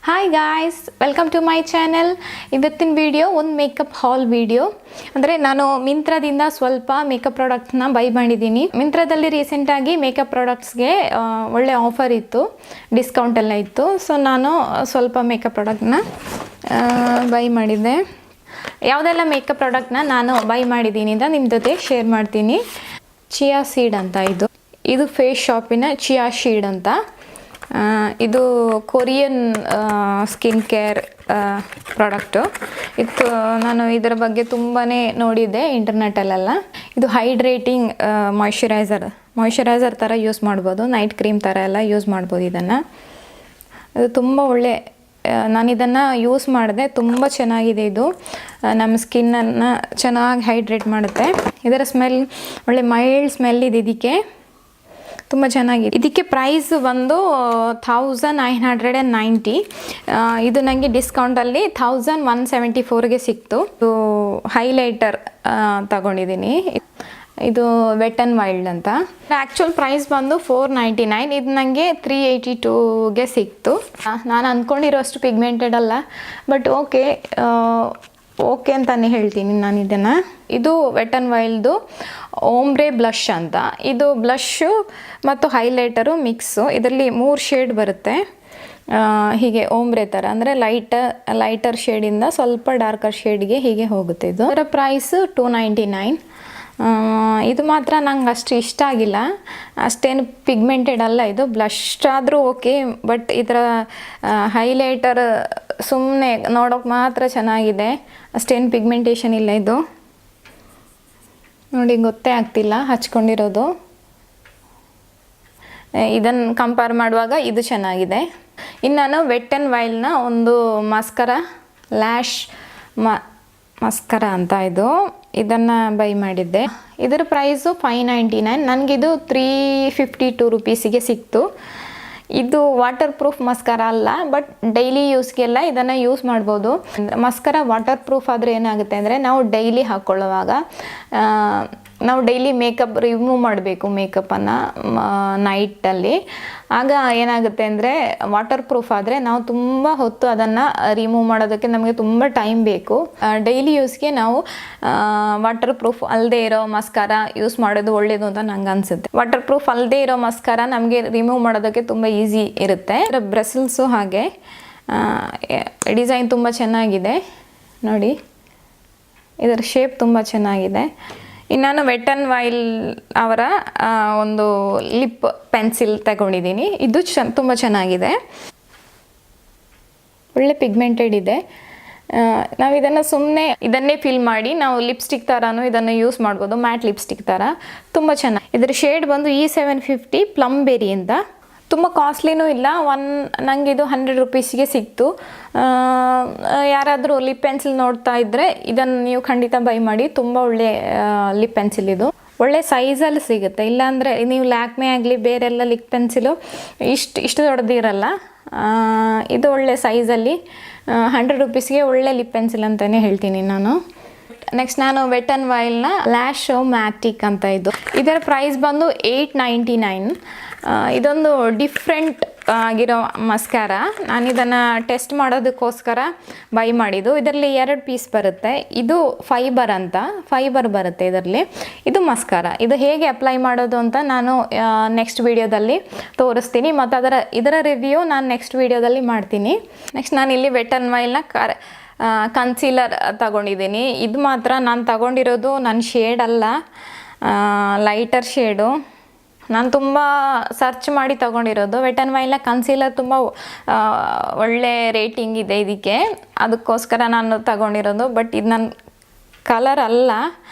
Hi guys, welcome to my channel. ಇವತ್ತಿನ video ಒಂದು makeup haul video. ಅಂದರೆ ನಾನು ಮಿಂತ್ರದಿಂದ ಸ್ವಲ್ಪ ಮೇಕಪ್ ಪ್ರಾಡಕ್ಟ್ನ ಬೈ ಮಾಡಿದ್ದೀನಿ. ಮಿಂತ್ರದಲ್ಲಿ ರೀಸೆಂಟಾಗಿ ಮೇಕಪ್ ಪ್ರಾಡಕ್ಟ್ಸ್ಗೆ ಒಳ್ಳೆ ಆಫರ್ ಇತ್ತು, ಡಿಸ್ಕೌಂಟ್ ಎಲ್ಲ ಇತ್ತು. ಸೊ ನಾನು ಸ್ವಲ್ಪ ಮೇಕಪ್ ಪ್ರಾಡಕ್ಟ್ನ ಬೈ ಮಾಡಿದ್ದೆ. ಯಾವುದೆಲ್ಲ ಮೇಕಪ್ ಪ್ರಾಡಕ್ಟ್ನ ನಾನು ಬೈ ಮಾಡಿದ್ದೀನಿ ಅಂತ ನಿಮ್ಮ ಜೊತೆ ಶೇರ್ ಮಾಡ್ತೀನಿ. ಚಿಯಾ ಸೀಡ್ ಅಂತ ಇದು ಫೇಸ್ ಶಾಪಿನ ಚಿಯಾ ಸೀಡ್ ಅಂತ. ಇದು ಕೊರಿಯನ್ ಸ್ಕಿನ್ ಕೇರ್ ಪ್ರಾಡಕ್ಟು. ನಾನು ಇದರ ಬಗ್ಗೆ ತುಂಬಾ ನೋಡಿದ್ದೆ ಇಂಟರ್ನೆಟಲ್ಲೆಲ್ಲ. ಇದು ಹೈಡ್ರೇಟಿಂಗ್ ಮಾಯ್ಶ್ಚರೈಸರ್ ಥರ ಯೂಸ್ ಮಾಡ್ಬೋದು, ನೈಟ್ ಕ್ರೀಮ್ ಥರ ಎಲ್ಲ ಯೂಸ್ ಮಾಡ್ಬೋದು. ಇದು ತುಂಬ ಒಳ್ಳೆ, ನಾನು ಇದನ್ನು ಯೂಸ್ ಮಾಡಿದೆ, ತುಂಬ ಚೆನ್ನಾಗಿದೆ. ಇದು ನಮ್ಮ ಸ್ಕಿನ್ನನ್ನು ಚೆನ್ನಾಗಿ ಹೈಡ್ರೇಟ್ ಮಾಡುತ್ತೆ. ಇದರ ಸ್ಮೆಲ್ ಒಳ್ಳೆ ಮೈಲ್ಡ್ ಸ್ಮೆಲ್ ಇದೆ, ಇದಕ್ಕೆ ತುಂಬ ಚೆನ್ನಾಗಿದೆ. ಇದಕ್ಕೆ ಪ್ರೈಸ್ ಬಂದು 1990. ಇದು ನನಗೆ ಡಿಸ್ಕೌಂಟಲ್ಲಿ 1174ಗೆ ಸಿಕ್ತು. ಇದು ಹೈಲೈಟರ್ ತಗೊಂಡಿದ್ದೀನಿ. ಇದು ವೆಟ್ ಆ್ಯಂಡ್ ವೈಲ್ಡ್ ಅಂತ. ಆ್ಯಕ್ಚುಲ್ ಪ್ರೈಸ್ ಬಂದು 499. ಇದು ನನಗೆ 382ಗೆ ಸಿಕ್ತು. ನಾನು ಅಂದ್ಕೊಂಡಿರೋಷ್ಟು ಪಿಗ್ಮೆಂಟೆಡ್ ಅಲ್ಲ, ಬಟ್ ಓಕೆ ಅಂತಲೇ ಹೇಳ್ತೀನಿ ನಾನು ಇದನ್ನು. ಇದು ವೆಟ್ ಆ್ಯಂಡ್ ವೈಲ್ಡ್ದು ಓಮ್ಬ್ರೆ ಬ್ಲಷ್ ಅಂತ. ಇದು ಬ್ಲಷ್ಷು ಮತ್ತು ಹೈಲೈಟರು ಮಿಕ್ಸು. ಇದರಲ್ಲಿ 3 ಶೇಡ್ ಬರುತ್ತೆ. ಹೀಗೆ ಓಮ್ಬ್ರೆ ಥರ, ಅಂದರೆ ಲೈಟರ್ ಶೇಡಿಂದ ಸ್ವಲ್ಪ ಡಾರ್ಕರ್ ಶೇಡ್ಗೆ ಹೀಗೆ ಹೋಗುತ್ತೆ. ಇದರ ಪ್ರೈಸು 299. ಇದು ಮಾತ್ರ ನಂಗೆ ಅಷ್ಟು ಇಷ್ಟ ಆಗಿಲ್ಲ, ಅಷ್ಟೇನು ಪಿಗ್ಮೆಂಟೆಡ್ ಅಲ್ಲ. ಇದು ಬ್ಲಷ್ ಆದರೂ ಓಕೆ, ಬಟ್ ಇದರ ಹೈಲೈಟರ್ ಸುಮ್ಮನೆ ನೋಡೋಕೆ ಮಾತ್ರ ಚೆನ್ನಾಗಿದೆ, ಅಷ್ಟೇನು ಪಿಗ್ಮೆಂಟೇಷನ್ ಇಲ್ಲ. ಇದು ನೋಡಿ, ಗೊತ್ತೇ ಆಗ್ತಿಲ್ಲ ಹಚ್ಕೊಂಡಿರೋದು. ಇದನ್ನು ಕಂಪೇರ್ ಮಾಡುವಾಗ ಇದು ಚೆನ್ನಾಗಿದೆ. ಇನ್ನು ನಾನು ವೆಟ್ ಆ್ಯಂಡ್ ವೈಲ್ಡ್ನ ಒಂದು ಲ್ಯಾಶ್ ಮಸ್ಕರ ಅಂತ ಇದನ್ನು ಬೈ ಮಾಡಿದ್ದೆ. ಇದರ ಪ್ರೈಸು 599. ನನಗಿದು 352 ರುಪೀಸಿಗೆ ಸಿಕ್ತು. ಇದು ವಾಟರ್ ಪ್ರೂಫ್ ಮಸ್ಕರ ಅಲ್ಲ, ಬಟ್ ಡೈಲಿ ಯೂಸ್ಗೆಲ್ಲ ಇದನ್ನು ಯೂಸ್ ಮಾಡ್ಬೋದು. ಮಸ್ಕರ ವಾಟರ್ ಪ್ರೂಫ್ ಆದರೆ ಏನಾಗುತ್ತೆ ಅಂದರೆ, ನಾವು ಡೈಲಿ ಹಾಕ್ಕೊಳ್ಳುವಾಗ ನಾವು ಡೈಲಿ ಮೇಕಪ್ ರಿಮೂವ್ ಮಾಡಬೇಕು, ಮೇಕಪ್ಪನ್ನು ನೈಟಲ್ಲಿ. ಆಗ ಏನಾಗುತ್ತೆ ಅಂದರೆ, ವಾಟರ್ ಪ್ರೂಫ್ ಆದರೆ ನಾವು ತುಂಬ ಹೊತ್ತು ಅದನ್ನು ರಿಮೂವ್ ಮಾಡೋದಕ್ಕೆ ನಮಗೆ ತುಂಬ ಟೈಮ್ ಬೇಕು. ಡೈಲಿ ಯೂಸ್ಗೆ ನಾವು ವಾಟರ್ ಪ್ರೂಫ್ ಅಲ್ಲದೆ ಇರೋ ಮಸ್ಕಾರ ಯೂಸ್ ಮಾಡೋದು ಒಳ್ಳೆಯದು ಅಂತ ನಂಗೆ ಅನಿಸುತ್ತೆ. ವಾಟರ್ ಪ್ರೂಫ್ ಅಲ್ಲದೆ ಇರೋ ಮಸ್ಕಾರ ನಮಗೆ ರಿಮೂವ್ ಮಾಡೋದಕ್ಕೆ ತುಂಬ ಈಸಿ ಇರುತ್ತೆ. ಬ್ರಸಲ್ಸು ಹಾಗೆ ಡಿಸೈನ್ ತುಂಬ ಚೆನ್ನಾಗಿದೆ ನೋಡಿ, ಇದರ ಶೇಪ್ ತುಂಬ ಚೆನ್ನಾಗಿದೆ. ಇನ್ನು ನಾನು ವೆಟ್ ಆ್ಯಂಡ್ ವೈಲ್ಡ್ ಅವರ ಒಂದು ಲಿಪ್ ಪೆನ್ಸಿಲ್ ತಗೊಂಡಿದ್ದೀನಿ. ಇದು ತುಂಬ ಚೆನ್ನಾಗಿದೆ, ಒಳ್ಳೆ ಪಿಗ್ಮೆಂಟೆಡ್ ಇದೆ. ನಾವು ಇದನ್ನೇ ಫಿಲ್ ಮಾಡಿ ನಾವು ಲಿಪ್ಸ್ಟಿಕ್ ಥರನೂ ಇದನ್ನು ಯೂಸ್ ಮಾಡ್ಬೋದು, ಮ್ಯಾಟ್ ಲಿಪ್ಸ್ಟಿಕ್ ಥರ. ತುಂಬ ಚೆನ್ನಾಗಿ. ಇದರ ಶೇಡ್ ಬಂದು E750 ಪ್ಲಮ್ ಬೆರಿ ಅಂತ. ತುಂಬ ಕಾಸ್ಟ್ಲಿನೂ ಇಲ್ಲ. ನನಗೆ ಇದು 100 ರುಪೀಸಿಗೆ ಸಿಕ್ತು. ಯಾರಾದರೂ ಲಿಪ್ ಪೆನ್ಸಿಲ್ ನೋಡ್ತಾ ಇದ್ದರೆ ಇದನ್ನು ನೀವು ಖಂಡಿತ ಬೈ ಮಾಡಿ. ತುಂಬ ಒಳ್ಳೆ ಲಿಪ್ ಪೆನ್ಸಿಲ್ ಇದು, ಒಳ್ಳೆ ಸೈಜಲ್ಲಿ ಸಿಗುತ್ತೆ. ಇಲ್ಲಾಂದರೆ ನೀವು ಲ್ಯಾಕ್ಮೆ ಆಗಲಿ ಬೇರೆಲ್ಲ ಲಿಪ್ ಪೆನ್ಸಿಲು ಇಷ್ಟು ದೊಡ್ಡದಿರಲ್ಲ. ಇದು ಒಳ್ಳೆ ಸೈಜಲ್ಲಿ 100 ರುಪೀಸ್ಗೆ ಒಳ್ಳೆ ಲಿಪ್ ಪೆನ್ಸಿಲ್ ಅಂತಲೇ ಹೇಳ್ತೀನಿ ನಾನು. ನೆಕ್ಸ್ಟ್ ನಾನು ವೆಟ್ ಆ್ಯಂಡ್ ವೈಲ್ಡ್ನ ಲ್ಯಾಶ್ ಮ್ಯಾಟಿಕ್ ಅಂತ. ಇದರ ಪ್ರೈಸ್ ಬಂದು 899. ಇದೊಂದು ಡಿಫ್ರೆಂಟ್ ಆಗಿರೋ ಮಸ್ಕಾರ. ನಾನು ಇದನ್ನು ಟೆಸ್ಟ್ ಮಾಡೋದಕ್ಕೋಸ್ಕರ ಬೈ ಮಾಡಿದ್ದು. ಇದರಲ್ಲಿ 2 ಪೀಸ್ ಬರುತ್ತೆ. ಇದು ಫೈಬರ್ ಬರುತ್ತೆ ಇದರಲ್ಲಿ. ಇದು ಮಸ್ಕಾರ. ಇದು ಹೇಗೆ ಅಪ್ಲೈ ಮಾಡೋದು ಅಂತ ನಾನು ನೆಕ್ಸ್ಟ್ ವಿಡಿಯೋದಲ್ಲಿ ತೋರಿಸ್ತೀನಿ, ಮತ್ತು ಇದರ ರಿವ್ಯೂ ನಾನು ನೆಕ್ಸ್ಟ್ ವಿಡಿಯೋದಲ್ಲಿ ಮಾಡ್ತೀನಿ. ನೆಕ್ಸ್ಟ್ ನಾನು ಇಲ್ಲಿ ವೆಟ್ ಆ್ಯಂಡ್ ವೈಲ್ಡ್ನ ಕನ್ಸೀಲರ್ ತಗೊಂಡಿದ್ದೀನಿ. ಇದು ಮಾತ್ರ ನಾನು ತಗೊಂಡಿರೋದು ನನ್ನ ಶೇಡ್ ಅಲ್ಲ, ಲೈಟರ್ ಶೇಡು. ನಾನು ತುಂಬ ಸರ್ಚ್ ಮಾಡಿ ತಗೊಂಡಿರೋದು. ವೆಟ್ ಆ್ಯಂಡ್ ವೈಲ್ಡ್ನ ಕನ್ಸೀಲರ್ ತುಂಬ ಒಳ್ಳೆ ರೇಟಿಂಗ್ ಇದೆ ಇದಕ್ಕೆ, ಅದಕ್ಕೋಸ್ಕರ ನಾನು ತಗೊಂಡಿರೋದು. ಬಟ್ ಇದು ನನ್ನ ಕಲರ್ ಅಲ್ಲ,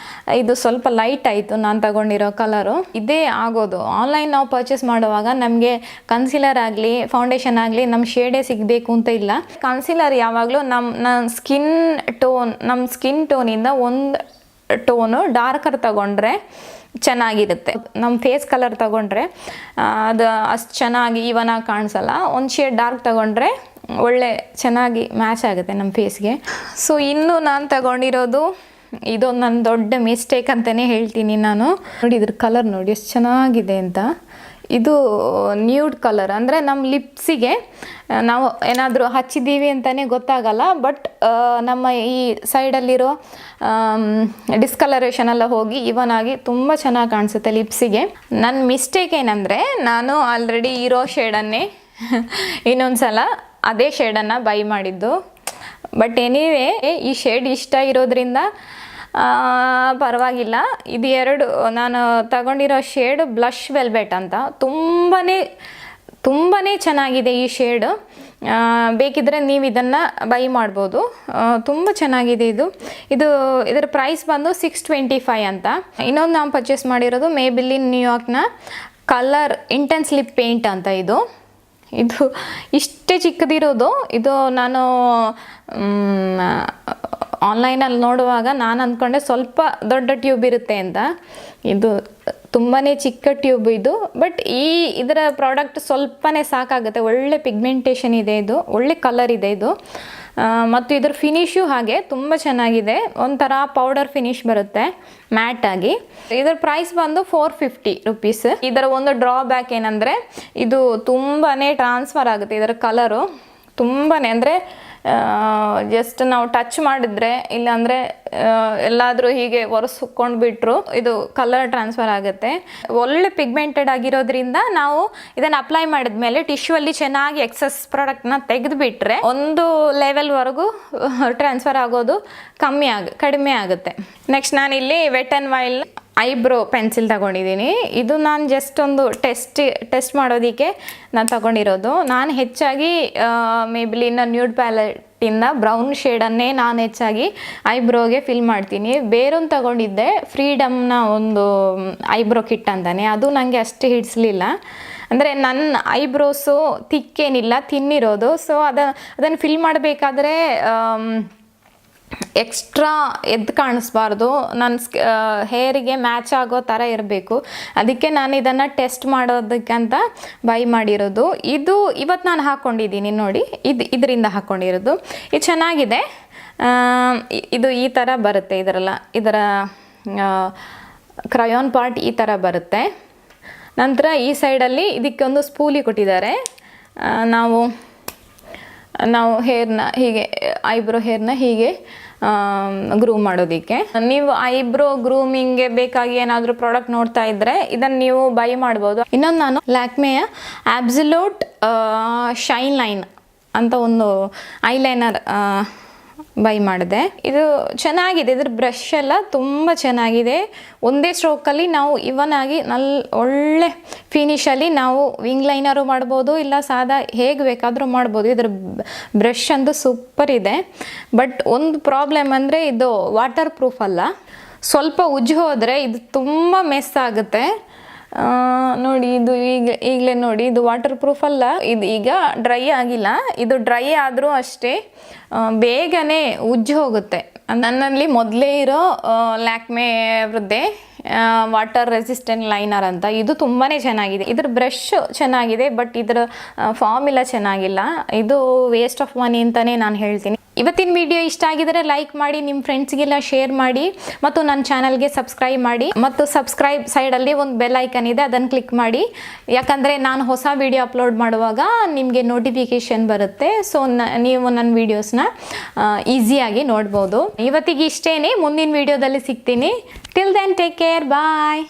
ಇದು ಸ್ವಲ್ಪ ಲೈಟ್ ಆಯಿತು ನಾನು ತಗೊಂಡಿರೋ ಕಲರು. ಇದೇ ಆಗೋದು. ಆನ್ಲೈನ್ ನಾವು ಪರ್ಚೇಸ್ ಮಾಡುವಾಗ ನಮಗೆ ಕನ್ಸೀಲರ್ ಆಗಲಿ ಫೌಂಡೇಶನ್ ಆಗಲಿ ನಮ್ಮ ಶೇಡೇ ಸಿಗಬೇಕು ಅಂತ ಇಲ್ಲ. ಕನ್ಸೀಲರ್ ಯಾವಾಗಲೂ ನಮ್ಮ ಸ್ಕಿನ್ ಟೋನಿಂದ ಒಂದು ಟೋನು ಡಾರ್ಕರ್ ತಗೊಂಡ್ರೆ ಚೆನ್ನಾಗಿರುತ್ತೆ. ನಮ್ಮ ಫೇಸ್ ಕಲರ್ ತಗೊಂಡ್ರೆ ಅದು ಅಷ್ಟು ಚೆನ್ನಾಗಿ ಇವನಾಗಿ ಕಾಣಿಸಲ್ಲ. ಒಂದು ಶೇಡ್ ಡಾರ್ಕ್ ತಗೊಂಡ್ರೆ ಒಳ್ಳೆ ಚೆನ್ನಾಗಿ ಮ್ಯಾಚ್ ಆಗುತ್ತೆ ನಮ್ಮ ಫೇಸ್ಗೆ. ಸೊ ಇನ್ನು ನಾನು ತಗೊಂಡಿರೋದು ಇದೊಂದು ನನ್ನ ದೊಡ್ಡ ಮಿಸ್ಟೇಕ್ ಅಂತಲೇ ಹೇಳ್ತೀನಿ ನಾನು. ನೋಡಿ, ಇದ್ರ ಕಲರ್ ನೋಡಿ ಎಷ್ಟು ಚೆನ್ನಾಗಿದೆ ಅಂತ. ಇದು ನ್ಯೂಡ್ ಕಲರ್, ಅಂದರೆ ನಮ್ಮ ಲಿಪ್ಸಿಗೆ ನಾವು ಏನಾದರೂ ಹಚ್ಚಿದ್ದೀವಿ ಅಂತಲೇ ಗೊತ್ತಾಗಲ್ಲ, ಬಟ್ ನಮ್ಮ ಈ ಸೈಡಲ್ಲಿರೋ ಡಿಸ್ಕಲರೇಷನ್ ಎಲ್ಲ ಹೋಗಿ ಇವನ್ ಆಗಿ ತುಂಬ ಚೆನ್ನಾಗಿ ಕಾಣಿಸುತ್ತೆ ಲಿಪ್ಸಿಗೆ. ನನ್ನ ಮಿಸ್ಟೇಕ್ ಏನಂದರೆ ನಾನು ಆಲ್ರೆಡಿ ಇರೋ ಶೇಡನ್ನೇ ಇನ್ನೊಂದು ಸಲ ಅದೇ ಶೇಡನ್ನು ಬೈ ಮಾಡಿದ್ದು. ಬಟ್ ಎನಿವೇ ಈ ಶೇಡ್ ಇಷ್ಟ ಇರೋದ್ರಿಂದ ಪರವಾಗಿಲ್ಲ. ಇದು ಎರಡು ನಾನು ತಗೊಂಡಿರೋ ಶೇಡ್ ಬ್ಲಷ್ ವೆಲ್ವೆಟ್ ಅಂತ, ತುಂಬಾ ಚೆನ್ನಾಗಿದೆ ಈ ಶೇಡು. ಬೇಕಿದ್ದರೆ ನೀವು ಇದನ್ನು ಬೈ ಮಾಡ್ಬೋದು, ತುಂಬ ಚೆನ್ನಾಗಿದೆ ಇದರ ಪ್ರೈಸ್ ಬಂದು $625 ಅಂತ. ಇನ್ನೊಂದು ನಾವು ಪರ್ಚೇಸ್ ಮಾಡಿರೋದು Maybelline ನ್ಯೂಯಾರ್ಕ್ನ colour intense lip paint ಅಂತ. ಇದು ಇಷ್ಟೇ ಚಿಕ್ಕದಿರೋದು. ಇದು ನಾನು ಆನ್ಲೈನಲ್ಲಿ ನೋಡುವಾಗ ನಾನು ಅಂದ್ಕೊಂಡೆ ಸ್ವಲ್ಪ ದೊಡ್ಡ ಟ್ಯೂಬ್ ಇರುತ್ತೆ ಅಂತ. ಇದು ತುಂಬಾ ಚಿಕ್ಕ ಟ್ಯೂಬ್ ಇದು, ಬಟ್ ಇದರ ಪ್ರಾಡಕ್ಟ್ ಸ್ವಲ್ಪನೇ ಸಾಕಾಗುತ್ತೆ. ಒಳ್ಳೆ ಪಿಗ್ಮೆಂಟೇಷನ್ ಇದೆ, ಒಳ್ಳೆ ಕಲರ್ ಇದೆ ಮತ್ತು ಇದರ ಫಿನಿಶು ಹಾಗೆ ತುಂಬ ಚೆನ್ನಾಗಿದೆ. ಒಂಥರ ಪೌಡರ್ ಫಿನಿಶ್ ಬರುತ್ತೆ ಮ್ಯಾಟ್ ಆಗಿ. ಇದರ ಪ್ರೈಸ್ ಬಂದು $450. ಇದರ ಒಂದು ಡ್ರಾಬ್ಯಾಕ್ ಏನಂದರೆ ಇದು ತುಂಬಾ ಟ್ರಾನ್ಸ್ಫರ್ ಆಗುತ್ತೆ. ಇದರ ಕಲರು ತುಂಬಾ ಅಂದರೆ ಜಸ್ಟ್ ನಾವು ಟಚ್ ಮಾಡಿದ್ರೆ, ಇಲ್ಲಾಂದರೆ ಎಲ್ಲಾದರೂ ಹೀಗೆ ಒರೆಸ್ಕೊಂಡು ಬಿಟ್ಟರು ಇದು ಕಲರ್ ಟ್ರಾನ್ಸ್ಫರ್ ಆಗುತ್ತೆ. ಒಳ್ಳೆ ಪಿಗ್ಮೆಂಟೆಡ್ ಆಗಿರೋದ್ರಿಂದ ನಾವು ಇದನ್ನು ಅಪ್ಲೈ ಮಾಡಿದ್ಮೇಲೆ ಟಿಶ್ಯೂಲ್ಲಿ ಚೆನ್ನಾಗಿ ಎಕ್ಸಸ್ ಪ್ರಾಡಕ್ಟ್ನ ತೆಗೆದುಬಿಟ್ರೆ ಒಂದು ಲೆವೆಲ್ವರೆಗೂ ಟ್ರಾನ್ಸ್ಫರ್ ಆಗೋದು ಕಡಿಮೆ ಆಗುತ್ತೆ. ನೆಕ್ಸ್ಟ್ ನಾನಿಲ್ಲಿ wet and wild eyebrow pencil ತಗೊಂಡಿದ್ದೀನಿ. ಇದು ನಾನು ಜಸ್ಟ್ ಒಂದು ಟೆಸ್ಟ್ ಮಾಡೋದಕ್ಕೆ ನಾನು ತಗೊಂಡಿರೋದು. ನಾನು ಹೆಚ್ಚಾಗಿ ಮೇಬಿಲಿನ ನ್ಯೂಡ್ ಪ್ಯಾಲೆಟಿಂದ ಬ್ರೌನ್ ಶೇಡನ್ನೇ ನಾನು ಹೆಚ್ಚಾಗಿ ಐಬ್ರೋಗೆ ಫಿಲ್ ಮಾಡ್ತೀನಿ. ಬೇರೊಂದು ತಗೊಂಡಿದ್ದೆ, ಫ್ರೀಡಮ್ನ ಒಂದು ಐಬ್ರೋ ಕಿಟ್ ಅಂತಾನೆ. ಅದು ನನಗೆ ಅಷ್ಟು ಹಿಡಿಸ್ಲಿಲ್ಲ. ಅಂದರೆ ನನ್ನ ಐಬ್ರೋಸು ತಿಕ್ಕೇನಿಲ್ಲ, ತಿನ್ನಿರೋದು. ಸೊ ಅದನ್ನು ಫಿಲ್ ಮಾಡಬೇಕಾದ್ರೆ ಎಕ್ಸ್ಟ್ರಾ ಎದ್ದು ಕಾಣಿಸ್ಬಾರ್ದು, ನನ್ನ ಹೇರಿಗೆ ಮ್ಯಾಚ್ ಆಗೋ ಥರ ಇರಬೇಕು. ಅದಕ್ಕೆ ನಾನು ಇದನ್ನು ಟೆಸ್ಟ್ ಮಾಡೋದಕ್ಕಂತ ಬೈ ಮಾಡಿರೋದು. ಇವತ್ತು ನಾನು ಹಾಕ್ಕೊಂಡಿದ್ದೀನಿ ನೋಡಿ, ಇದರಿಂದ ಹಾಕ್ಕೊಂಡಿರೋದು. ಇದು ಚೆನ್ನಾಗಿದೆ. ಇದು ಈ ಥರ ಬರುತ್ತೆ, ಇದರ ಕ್ರಯಾನ್ ಪಾರ್ಟ್ ಈ ಥರ ಬರುತ್ತೆ. ನಂತರ ಈ ಸೈಡಲ್ಲಿ ಇದಕ್ಕೊಂದು ಸ್ಪೂಲಿ ಕೊಟ್ಟಿದ್ದಾರೆ. ನಾವು ಹೇರ್ನ ಹೀಗೆ ಐಬ್ರೋ ಹೇರ್ನ ಹೀಗೆ ಗ್ರೂಮ್ ಮಾಡೋದಕ್ಕೆ. ನೀವು ಐಬ್ರೋ ಗ್ರೂಮಿಂಗ್ಗೆ ಬೇಕಾಗಿ ಏನಾದರೂ ಪ್ರಾಡಕ್ಟ್ ನೋಡ್ತಾ ಇದ್ದರೆ ಇದನ್ನು ನೀವು ಬೈ ಮಾಡ್ಬೋದು. ಇನ್ನೊಂದು ನಾನು ಲ್ಯಾಕ್ಮೆಯ ಆಬ್ಸಲ್ಯೂಟ್ ಶೈನ್ ಲೈನ್ ಅಂತ ಒಂದು ಐಲೈನರ್ ಬೈ ಮಾಡಿದೆ. ಇದು ಚೆನ್ನಾಗಿದೆ, ಇದ್ರ ಬ್ರಷ್ ಎಲ್ಲ ತುಂಬ ಚೆನ್ನಾಗಿದೆ. ಒಂದೇ ಸ್ಟ್ರೋಕಲ್ಲಿ ನಾವು ಇವನ್ ಆಗಿ ಒಳ್ಳೆ ಫಿನಿಷಲ್ಲಿ ನಾವು ವಿಂಗ್ ಲೈನರು ಮಾಡ್ಬೋದು, ಇಲ್ಲ ಸಾದಾ ಹೇಗೆ ಬೇಕಾದರೂ ಮಾಡ್ಬೋದು. ಇದ್ರ ಬ್ರಷ್ ಅಂತೂ ಸೂಪರ್ ಇದೆ. ಬಟ್ ಒಂದು ಪ್ರಾಬ್ಲಮ್ ಅಂದರೆ ಇದು ವಾಟರ್ ಪ್ರೂಫ್ ಅಲ್ಲ. ಸ್ವಲ್ಪ ಉಜ್ಜಿ ಹೋದರೆ ಇದು ತುಂಬ ಮೆಸ್ ಆಗುತ್ತೆ. ನೋಡಿ, ಇದು ಈಗಲೇ ನೋಡಿ, ಇದು ವಾಟರ್ ಪ್ರೂಫ್ ಅಲ್ಲ. ಇದು ಈಗ ಡ್ರೈ ಆಗಿಲ್ಲ. ಇದು ಡ್ರೈ ಆದರೂ ಅಷ್ಟೇ ಬೇಗನೆ ಉಜ್ಜಿ ಹೋಗುತ್ತೆ. ನನ್ನಲ್ಲಿ ಮೊದಲೇ ಇರೋ ಲ್ಯಾಕ್ಮೆ ಅವ್ರದ್ದೇ ವಾಟರ್ ರೆಸಿಸ್ಟೆಂಟ್ ಲೈನರ್ ಅಂತ. ಇದು ತುಂಬಾ ಚೆನ್ನಾಗಿದೆ. ಇದ್ರ ಬ್ರಷ್ ಚೆನ್ನಾಗಿದೆ, ಬಟ್ ಇದರ ಫಾರ್ಮುಲಾ ಚೆನ್ನಾಗಿಲ್ಲ. ಇದು ವೇಸ್ಟ್ ಆಫ್ ಮನಿ ಅಂತಲೇ ನಾನು ಹೇಳ್ತೀನಿ. ಇವತ್ತಿನ ವಿಡಿಯೋ ಇಷ್ಟ ಆಗಿದರೆ ಲೈಕ್ ಮಾಡಿ, ನಿಮ್ಮ ಫ್ರೆಂಡ್ಸ್ಗೆಲ್ಲ ಶೇರ್ ಮಾಡಿ, ಮತ್ತು ನನ್ನ ಚಾನಲ್ಗೆ ಸಬ್ಸ್ಕ್ರೈಬ್ ಮಾಡಿ. ಮತ್ತು ಸಬ್ಸ್ಕ್ರೈಬ್ ಸೈಡಲ್ಲಿ ಒಂದು ಬೆಲ್ ಐಕನ್ ಇದೆ, ಅದನ್ನು ಕ್ಲಿಕ್ ಮಾಡಿ. ಯಾಕಂದರೆ ನಾನು ಹೊಸ ವಿಡಿಯೋ ಅಪ್ಲೋಡ್ ಮಾಡುವಾಗ ನಿಮಗೆ ನೋಟಿಫಿಕೇಷನ್ ಬರುತ್ತೆ. ಸೊ ನೀವು ನನ್ನ ವೀಡಿಯೋಸ್ನ ಈಸಿಯಾಗಿ ನೋಡ್ಬೋದು. ಇವತ್ತಿಗೆ ಇಷ್ಟೇ, ಮುಂದಿನ ವಿಡಿಯೋದಲ್ಲಿ ಸಿಗ್ತೀನಿ. ಟಿಲ್ ದೆನ್ ಟೇಕ್ ಕೇರ್, ಬಾಯ್.